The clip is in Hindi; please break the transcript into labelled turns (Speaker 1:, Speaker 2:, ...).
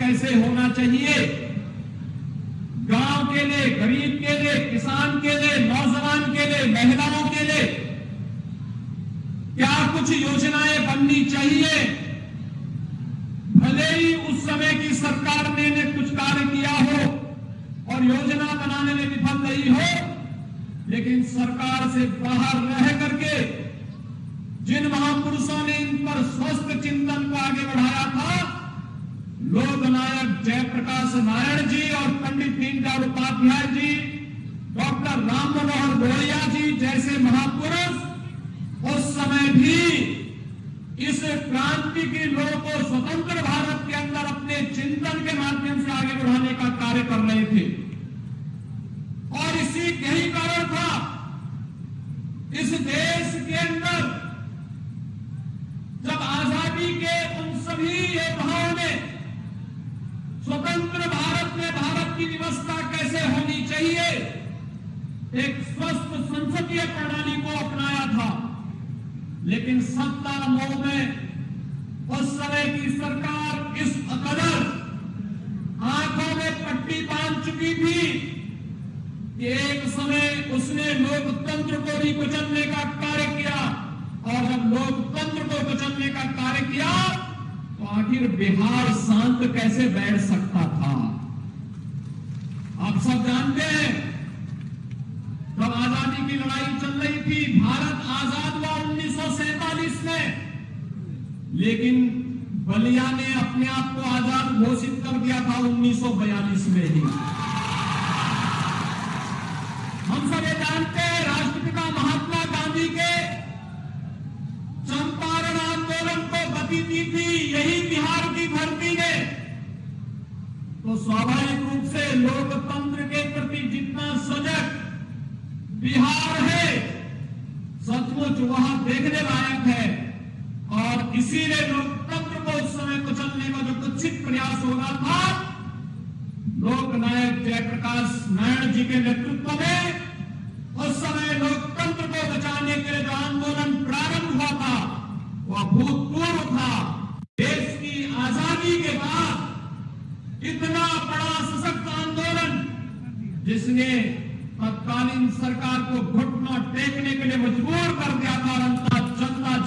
Speaker 1: कैसे होना चाहिए, गांव के लिए, गरीब के लिए, किसान के लिए, नौजवान के लिए, महिलाओं के लिए क्या कुछ योजनाएं बननी चाहिए। भले ही उस समय की सरकार ने कुछ कार्य किया हो और योजना बनाने में विफल रही हो, लेकिन सरकार से बाहर रह करके जिन महापुरुषों ने इन पर स्वस्थ चिंतन को आगे बढ़ाया था, लोकनायक जयप्रकाश नारायण जी और पंडित दीनदयाल उपाध्याय जी, डॉक्टर राम मनोहर लोहिया जी जैसे महापुरुष उस समय भी इस क्रांति के लोगों को स्वतंत्र भारत के अंदर अपने चिंतन के माध्यम से आगे बढ़ाने का कार्य कर रहे थे। और इसी यही कारण था इस देश के अंदर जब आजादी के उन सभी योद्धाओं ने स्वतंत्र भारत में भारत की व्यवस्था कैसे होनी चाहिए, एक स्वस्थ संसदीय प्रणाली को अपनाया था। लेकिन सत्ता मोह में उस समय की सरकार इस कदर आंखों में पट्टी बांध चुकी थी कि एक समय उसने लोकतंत्र को भी कुचलने का कार्य किया, और जब लोकतंत्र को कुचलने का कार्य किया तो आखिर बिहार शांत कैसे बैठ सकता था। आप सब जानते हैं जब आजादी की लड़ाई चल रही थी, भारत आजाद हुआ 1947 में, लेकिन बलिया ने अपने आप को आजाद घोषित कर दिया था 1942 में ही। हम सब ये जानते हैं राष्ट्रपिता महात्मा गांधी के चंपारण आंदोलन को गति दी थी यही बिहार की धरती ने। तो स्वाभाविक रूप से लोकतंत्र के प्रति जितना सजग बिहार है, सचमुच वहां देखने लायक है। और इसीलिए लोकतंत्र को उस समय कुचलने का जो कुत्सित प्रयास हो रहा था, लोकनायक जयप्रकाश नारायण जी के नेतृत्व में उस समय लोकतंत्र को बचाने के लिए जो आंदोलन प्रारंभ हुआ था वह भूतपूर्व था। देश की आजादी के बाद इतना बड़ा सशक्त आंदोलन जिसने तत्कालीन सरकार को घुटना टेकने के लिए मजबूर कर दिया था। जनता